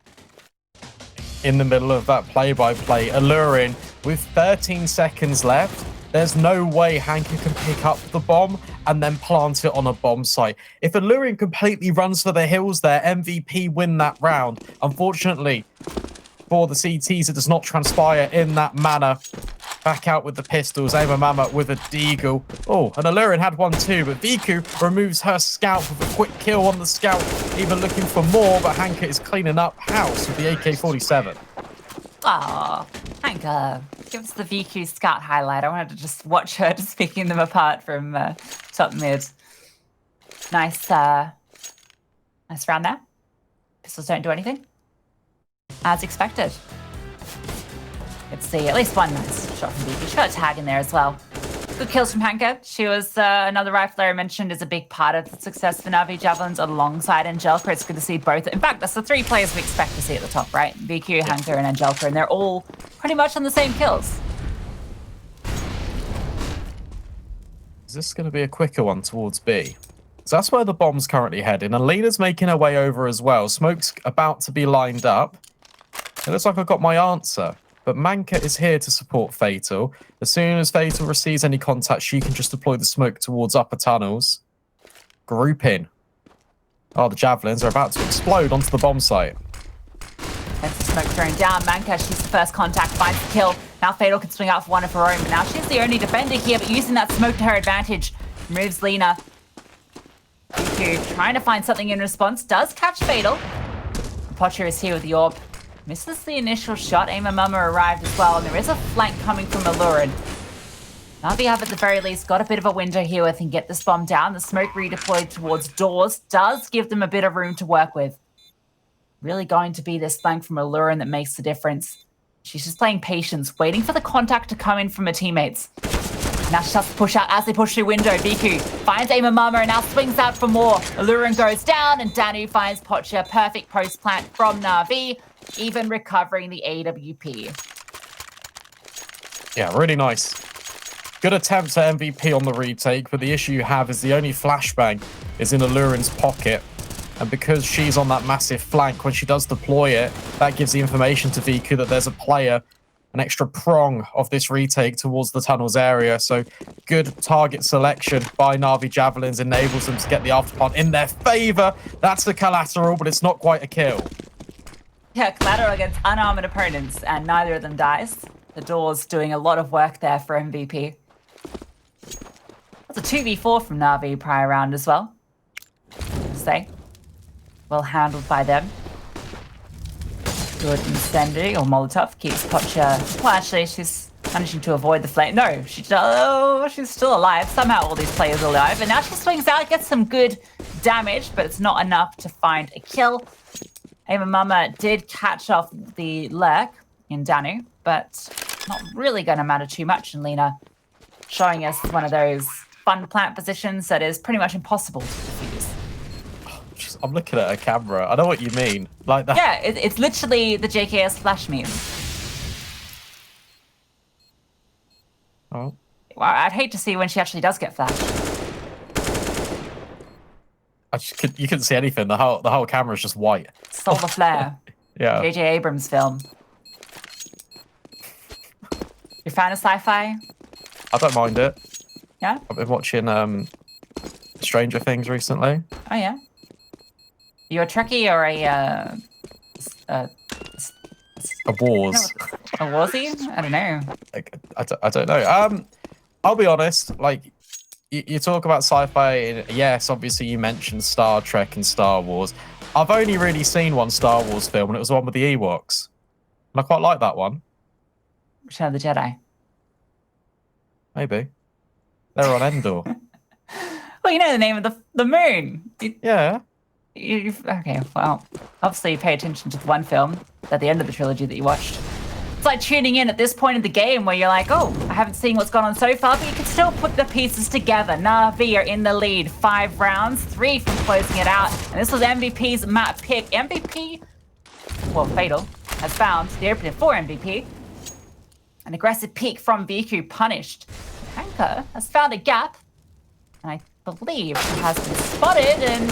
in the middle of that play-by-play. Allurin, with 13 seconds left, there's no way Hanka can pick up the bomb and then plant it on a bomb site. If Allurin completely runs for the hills there, MVP win that round. Unfortunately, for the CTs, it does not transpire in that manner. Back out with the pistols, Aima Mama with a deagle. Oh, and Allurin had one too, but Viku removes her scout with a quick kill on the scout, even looking for more, but Hanka is cleaning up house with the AK-47.
Aw, Hanka, give us the VQ scout highlight. I wanted to just watch her just picking them apart from top mid. Nice round there. Pistols don't do anything. As expected. Let's see, at least one nice shot from VQ. She got a tag in there as well. Good kills from Hanka. She was another rifler I mentioned is a big part of the success for NAVI Javelins alongside Angelica. It's good to see both. In fact, that's the 3 players we expect to see at the top, right? VQ, Hanka, and Angelica, and they're all pretty much on the same kills.
Is this going to be a quicker one towards B? So that's where the bomb's currently heading. And Lena's making her way over as well. Smoke's about to be lined up. It looks like I've got my answer. But Manka is here to support Fatal. As soon as Fatal receives any contact, she can just deploy the smoke towards upper tunnels. Group in. Oh, the Javelins are about to explode onto the bomb site.
That's the smoke thrown down. Manka, she's the first contact, finds the kill. Now Fatal can swing out for one of her own, but now she's the only defender here, but using that smoke to her advantage. Moves Lena. Viku trying to find something in response. Does catch Fatal. Pocher is here with the orb. Misses the initial shot. Aima Mama arrived as well, and there is a flank coming from Allurin. NAVI have at the very least got a bit of a window here where they can get this bomb down. The smoke redeployed towards doors does give them a bit of room to work with. Really going to be this flank from Allurin that makes the difference. She's just playing patience, waiting for the contact to come in from her teammates. Now she has to push out as they push through window. Viku finds Aima Mama and now swings out for more. Allurin goes down and Danu finds Pocher. Perfect post plant from NAVI, even recovering the AWP.
Yeah, really nice. Good attempt at MVP on the retake, but the issue you have is the only flashbang is in Allurin's pocket. And because she's on that massive flank, when she does deploy it, that gives the information to Viku that there's a player, an extra prong of this retake towards the tunnels area. So good target selection by NAVI Javelins enables them to get the afterplant in their favor. That's the collateral, but it's not quite a kill.
Yeah, collateral against unarmored opponents, and neither of them dies. The door's doing a lot of work there for MVP. That's a 2v4 from NAVI prior round as well. Say, well handled by them. Good incendiary or Molotov keeps Pocher. Well, actually, she's managing to avoid the flame. No, she's still alive. Somehow all these players are alive, and now she swings out, gets some good damage, but it's not enough to find a kill. Aima Mama did catch off the lurk in Danu, but not really going to matter too much. And Lena showing us one of those fun plant positions that is pretty much impossible to defuse.
I'm looking at a camera. I know what you mean. Like that.
Yeah, it's literally the JKS flash meme.
Oh.
Well, I'd hate to see when she actually does get flashed.
You couldn't see anything. The whole camera's just white.
Solar flare.
Yeah.
J.J. Abrams film. You fan of sci-fi?
I don't mind it.
Yeah?
I've been watching Stranger Things recently.
Oh, yeah? You a Trekkie or
A Wars.
a Warsy? I don't know.
I don't know. I'll be honest. Like, you talk about sci-fi. And yes, obviously you mentioned Star Trek and Star Wars. I've only really seen one Star Wars film, and it was the one with the Ewoks. And I quite like that one.
Return of the Jedi.
Maybe. They're on Endor.
Well, you know the name of the moon.
Yeah.
Okay, well, obviously you pay attention to the one film at the end of the trilogy that you watched. It's like tuning in at this point of the game where you're like, oh, I haven't seen what's gone on so far, but you can still put the pieces together. NAVI are in the lead, 5 rounds, 3 from closing it out. And this was MVP's map pick. MVP, well, Fatal, has found the opening for MVP. An aggressive pick from VQ punished. Hanker has found a gap, and I believe he has been spotted and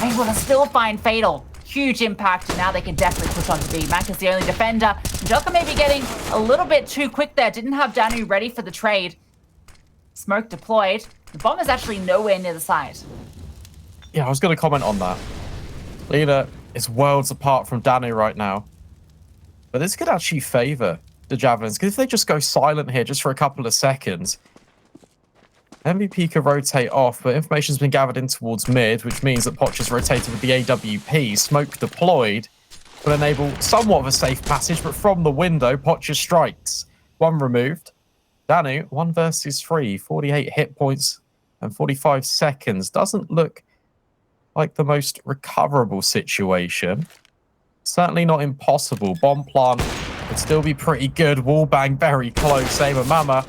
able to still find Fatal. Huge impact, and now they can definitely push on to B. Mac is the only defender. Joker may be getting a little bit too quick there. Didn't have Danu ready for the trade. Smoke deployed. The bomb is actually nowhere near the site.
Yeah, I was going to comment on that. Lena is worlds apart from Danu right now. But this could actually favour the Javelins, because if they just go silent here just for a couple of seconds, MVP could rotate off, but information's been gathered in towards mid, which means that Poch is rotated with the AWP. Smoke deployed will enable somewhat of a safe passage, but from the window, Poch strikes. 1 removed. Danu, 1 versus 3, 48 hit points and 45 seconds. Doesn't look like the most recoverable situation. Certainly not impossible. Bomb plant would still be pretty good. Wallbang very close. Saber Mama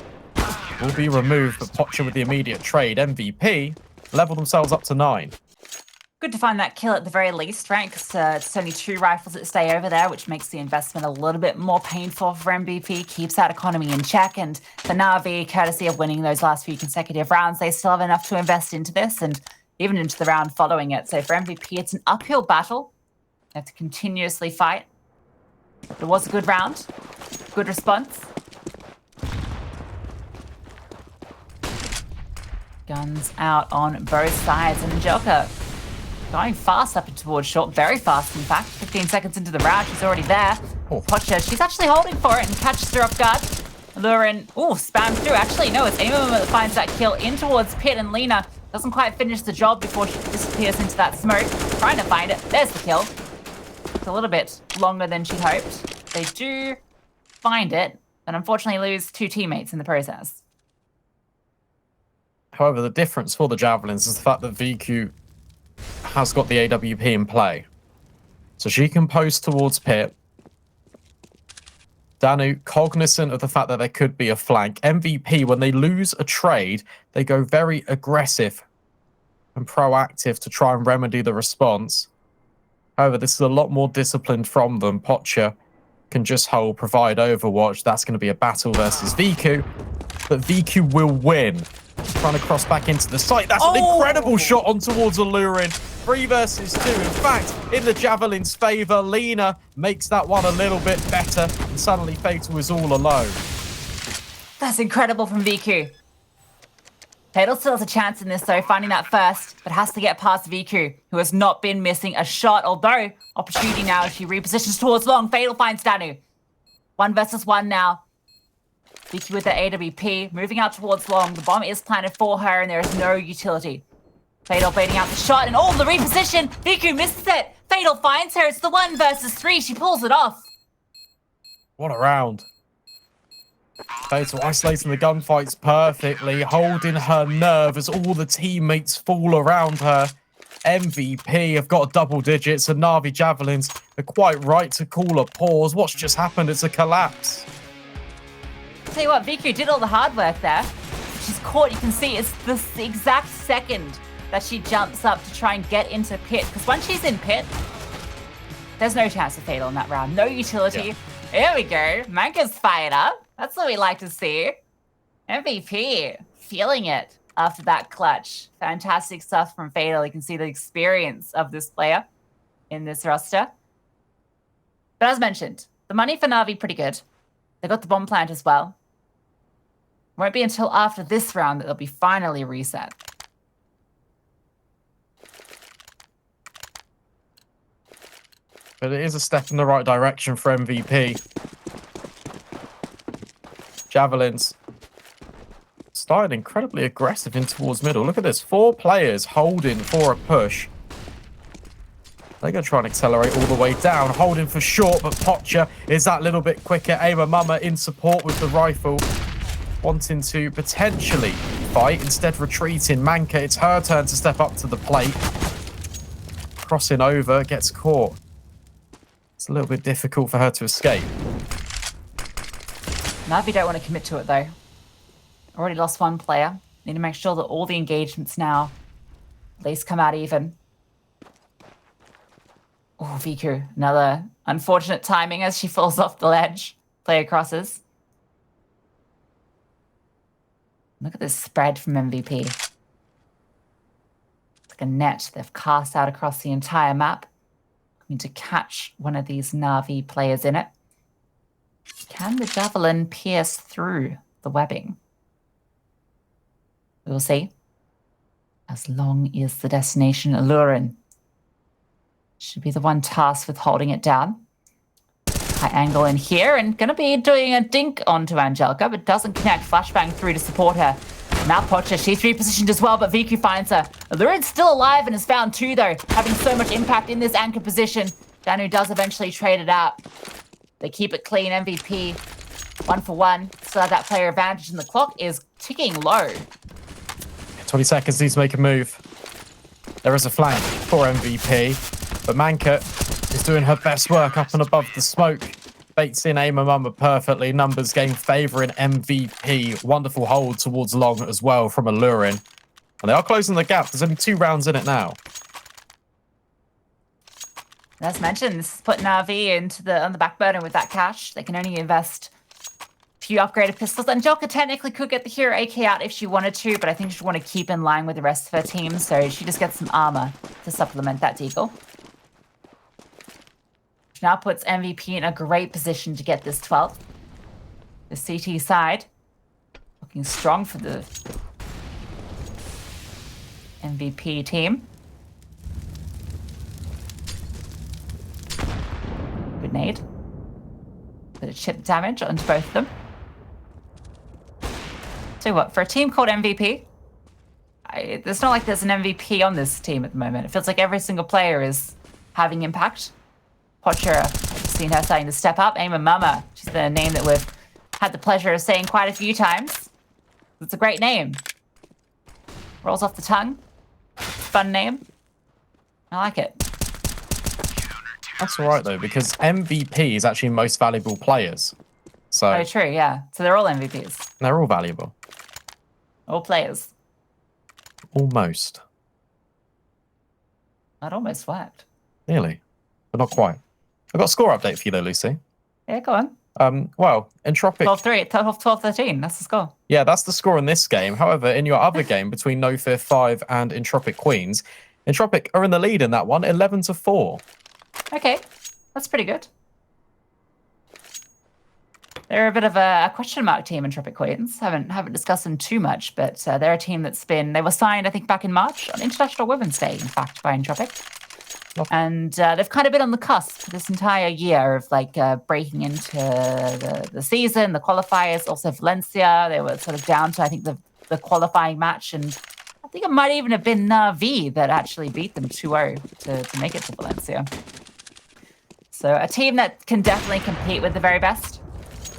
will be removed, but Pocha with the immediate trade. MVP level themselves up to 9.
Good to find that kill at the very least, right? Because it's only 2 rifles that stay over there, which makes the investment a little bit more painful for MVP, keeps that economy in check. And for NAVI, courtesy of winning those last few consecutive rounds, they still have enough to invest into this and even into the round following it. So for MVP, it's an uphill battle. They have to continuously fight. It was a good round. Good response. Guns out on both sides. And Joker going fast up and towards short. Very fast, in fact. 15 seconds into the round. She's already there. Pocha, she's actually holding for it and catches her off guard. Lurin, spam through. Actually, no, it's Aimum that finds that kill in towards Pit, and Lena doesn't quite finish the job before she disappears into that smoke. Trying to find it. There's the kill. It's a little bit longer than she hoped. They do find it, and unfortunately lose 2 teammates in the process.
However, the difference for the Javelins is the fact that VQ has got the AWP in play. So she can post towards Pit. Danu, cognizant of the fact that there could be a flank. MVP, when they lose a trade, they go very aggressive and proactive to try and remedy the response. However, this is a lot more disciplined from them. Pocha can just hold, provide Overwatch. That's going to be a battle versus VQ. But VQ will win. Trying to cross back into the site. That's an incredible shot on towards Allurin. 3 versus 2. In fact, in the Javelin's favour, Lena makes that one a little bit better. And suddenly Fatal is all alone.
That's incredible from VQ. Fatal still has a chance in this, though, finding that first, but has to get past VQ, who has not been missing a shot. Although, opportunity now, she repositions towards long. Fatal finds Danu. 1 versus 1 now. VQ with the AWP, moving out towards long. The bomb is planted for her, and there is no utility. Fatal baiting out the shot, and the reposition. VQ misses it. Fatal finds her. It's the 1 versus 3. She pulls it off.
What a round. Fatal isolating the gunfights perfectly, holding her nerve as all the teammates fall around her. MVP have got double digits, and Navi Javelins are quite right to call a pause. What's just happened? It's a collapse.
Tell you what, VQ did all the hard work there. She's caught. You can see it's the exact second that she jumps up to try and get into Pit. Because once she's in Pit, there's no chance of Fatal in that round. No utility. Yeah. Here we go. Manka's fired up. That's what we like to see. MVP feeling it. after that clutch. Fantastic stuff from Fatal. You can see the experience of this player in this roster. But as mentioned, the money for Na'Vi pretty good. They got the bomb plant as well. Won't be until after this round that they'll be finally reset.
But it is a step in the right direction for MVP. Javelins started incredibly aggressive in towards middle. Look at this. 4 players holding for a push. They're going to try and accelerate all the way down. Holding for short, but Pocha is that little bit quicker. Aima Mama in support with the rifle. Wanting to potentially fight, instead retreating. Manka, it's her turn to step up to the plate. Crossing over, gets caught. It's a little bit difficult for her to escape.
Navi don't want to commit to it, though. Already lost 1 player. Need to make sure that all the engagements now at least come out even. Oh, Viku, another unfortunate timing as she falls off the ledge. Player crosses. Look at this spread from MVP. It's like a net they've cast out across the entire map. Need to catch one of these Na'Vi players in it. Can the Javelin pierce through the webbing? We will see. As long as the destination alluring. Should be the one tasked with holding it down. High angle in here, and going to be doing a dink onto Angelica, but doesn't connect. Flashbang through to support her. Now Pocha, she's repositioned as well, but Viku finds her. Allurin's still alive and has found 2, though, having so much impact in this anchor position. Danu does eventually trade it out. They keep it clean. MVP, 1 for 1. Still have that player advantage, and the clock is ticking low.
20 seconds, needs to make a move. There is a flank for MVP, but Manka is doing her best work up and above the smoke. Baits in Aima Mama perfectly. Numbers game favouring MVP. Wonderful hold towards long as well from Alluring. And they are closing the gap. There's only 2 rounds in it now.
As mentioned, this is putting Na'Vi on the back burner with that cash. They can only invest a few upgraded pistols. Angelica technically could get the hero AK out if she wanted to, but I think she'd want to keep in line with the rest of her team, so she just gets some armor to supplement that deagle. Which now puts MVP in a great position to get this 12th. The CT side looking strong for the MVP team. Grenade. Bit of chip damage onto both of them. So what, for a team called MVP, it's not like there's an MVP on this team at the moment. It feels like every single player is having impact. Pocha, I've seen her starting to step up. Aima Mama, she's been a name that we've had the pleasure of saying quite a few times. It's a great name. Rolls off the tongue. Fun name. I like it.
That's all right, though, because MVP is actually most valuable players. So
Oh, true, yeah. So they're all MVPs.
they're all valuable.
All players.
Almost.
That almost worked.
Nearly. But not quite. I've got a score update for you, though, Lucy.
Yeah, go on.
Well, Entropic...
12-3, 12-13, that's the score.
Yeah, that's the score in this game. However, in your other game between No Fear 5 and Entropic Queens, Entropic are in the lead in that one, 11-4.
Okay, that's pretty good. They're a bit of a question mark team, Entropic Queens. Haven't discussed them too much, but they're a team that's been... They were signed, I think, back in March, on International Women's Day, in fact, by Entropic. And they've kind of been on the cusp this entire year of like breaking into the season, the qualifiers, also Valencia. They were sort of down to, I think, the qualifying match. And I think it might even have been NAVI that actually beat them 2-0 to make it to Valencia. So a team that can definitely compete with the very best.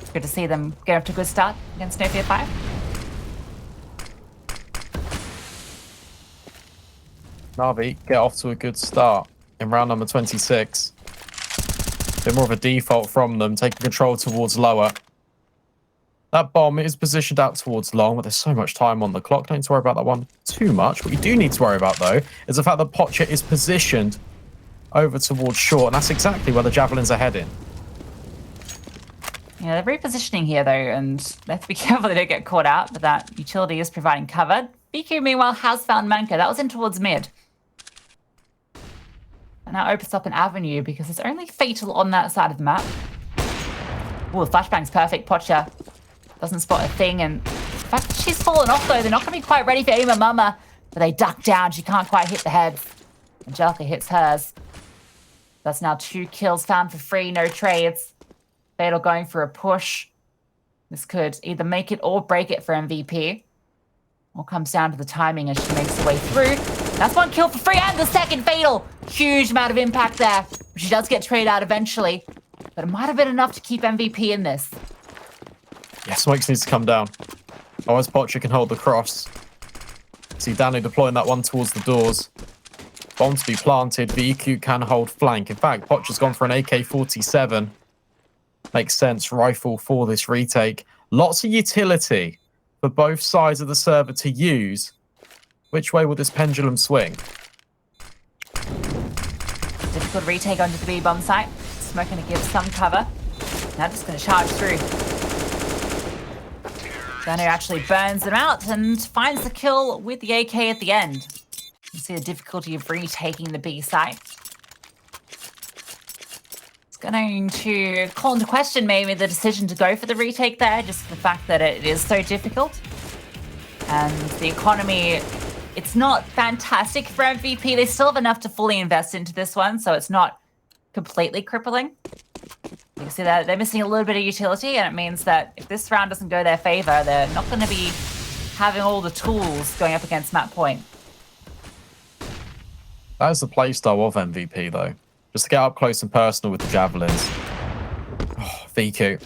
It's good to see them get off to a good start against No Fear 5.
Navi get off to a good start in round number 26. Bit more of a default from them, taking control towards lower. That bomb is positioned out towards long, but there's so much time on the clock. Don't need to worry about that one too much. What you do need to worry about, though, is the fact that Pocha is positioned over towards short, and that's exactly where the Javelins are heading.
Yeah, they're repositioning here, though, and they have to be careful they don't get caught out, but that utility is providing cover. VQ, meanwhile, has found Manka. That was in towards mid. And now opens up an avenue because it's only Fatal on that side of the map. Ooh, flashbang's perfect. Pocha doesn't spot a thing. And the fact that she's fallen off, though, they're not going to be quite ready for Aima Mama. But they duck down. She can't quite hit the heads. Angelica hits hers. That's now 2 kills found for free. No trades. Fatal going for a push. This could either make it or break it for MVP. All comes down to the timing as she makes her way through. That's 1 kill for free and the second Fatal. Huge amount of impact there. She does get traded out eventually. But it might have been enough to keep MVP in this.
Yeah, Smokes needs to come down. Otherwise, Pocha can hold the cross. See Danny deploying that one towards the doors. Bomb to be planted. VQ can hold flank. In fact, Pocha's gone for an AK-47. Makes sense. Rifle for this retake. Lots of utility for both sides of the server to use. Which way will this pendulum swing?
Difficult retake onto the B-bomb site. Smoke going to give some cover. Now just going to charge through. Dano actually burns them out and finds the kill with the AK at the end. You see the difficulty of retaking the B site. It's going to call into question maybe the decision to go for the retake there, just the fact that it is so difficult. And the economy, it's not fantastic for MVP. They still have enough to fully invest into this one, so it's not completely crippling. You can see that they're missing a little bit of utility, and it means that if this round doesn't go their favor, they're not going to be having all the tools going up against map point.
That is the playstyle of MVP, though. Just to get up close and personal with the Javelins. Oh, VQ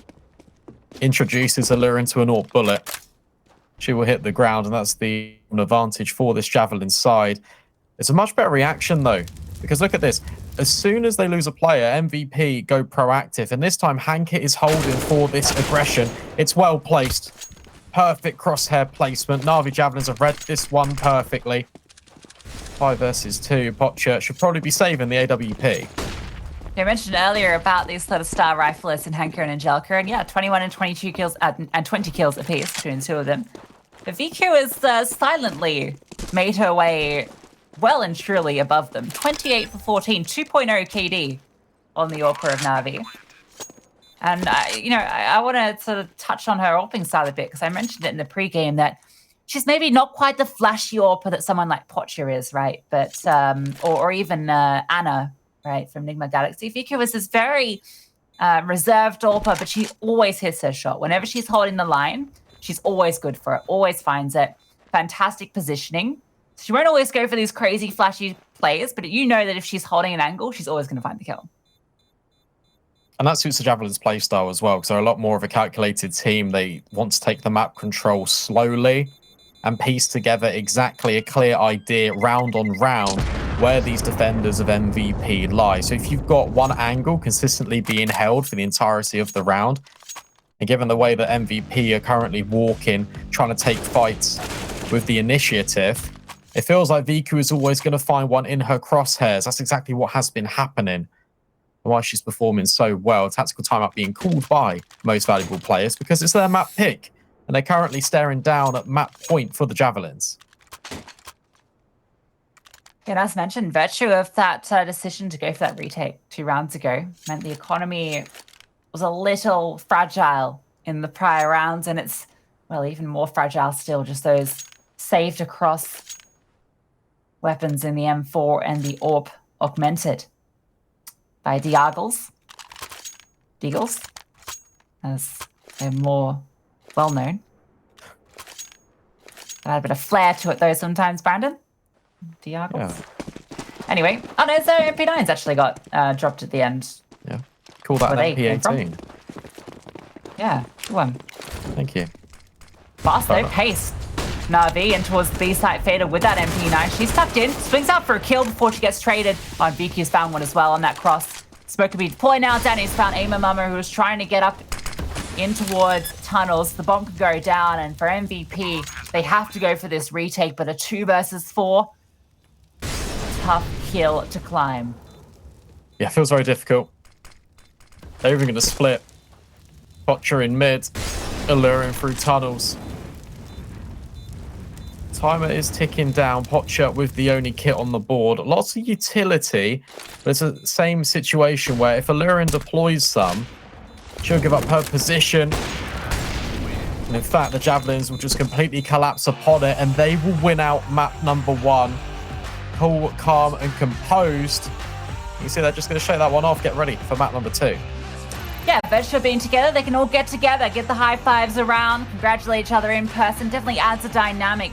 introduces a lure into an AWP bullet. She will hit the ground, and that's the advantage for this Javelin side. It's a much better reaction, though, because look at this. As soon as they lose a player, MVP go proactive, and this time Hankit is holding for this aggression. It's well placed. Perfect crosshair placement. Navi Javelins have read this one perfectly. 5 versus 2. Pocha should probably be saving the AWP.
You mentioned earlier about these sort of star riflers in Hanker and Angelica, and yeah, 21 and 22 kills and 20 kills apiece between the 2 of them. But VQ has silently made her way well and truly above them. 28 for 14, 2.0 KD on the AWPer of Navi. And, I want to sort of touch on her AWPing side a bit, because I mentioned it in the pregame that she's maybe not quite the flashy AWPer that someone like Pocha is, right? But, or even Anna, right, from Nigma Galaxy. VQ is this very reserved AWPer, but she always hits her shot. Whenever she's holding the line, she's always good for it, always finds it. Fantastic positioning. She won't always go for these crazy, flashy plays, but you know that if she's holding an angle, she's always going to find the kill.
And that suits the Javelin's playstyle as well, because they're a lot more of a calculated team. They want to take the map control slowly and piece together exactly a clear idea, round on round, where these defenders of MVP lie. So if you've got one angle consistently being held for the entirety of the round, and given the way that MVP are currently walking, trying to take fights with the initiative, it feels like VQ is always going to find one in her crosshairs. That's exactly what has been happening. And why she's performing so well. Tactical timeout being called by most valuable players because it's their map pick. And they're currently staring down at map point for the Javelins.
And as mentioned, virtue of that decision to go for that retake 2 rounds ago meant the economy was a little fragile in the prior rounds. And it's, well, even more fragile still, just those saved across weapons in the M4 and the AWP augmented by Deagles, as they're more well known. Add a bit of flair to it though sometimes, Brandon. Deagles. Yeah. Anyway, oh no, so MP9's actually got dropped at the end.
Yeah, call that an MP18.
Yeah, good one.
Thank you.
Fast though, pace. Navi in towards the B site fader with that MP9. She's tucked in, swings out for a kill before she gets traded. On VQ's found one as well on that cross. Smoke could be deployed now. Danny's found Aima Mama, who was trying to get up in towards tunnels. The bomb could go down, and for MVP, they have to go for this retake, but a 2 versus 4. Tough hill to climb.
Yeah, feels very difficult. They're even going to split. Pocha in mid, alluring through tunnels. Timer is ticking down. Potcher with the only kit on the board. Lots of utility, but it's the same situation where if Allurin deploys some, she'll give up her position. And in fact, the Javelins will just completely collapse upon it, and they will win out map number 1. Cool, calm, and composed. You can see they're just going to shake that one off. Get ready for map number 2.
Yeah, Vegetable being together, they can all get together, get the high fives around, congratulate each other in person. Definitely adds a dynamic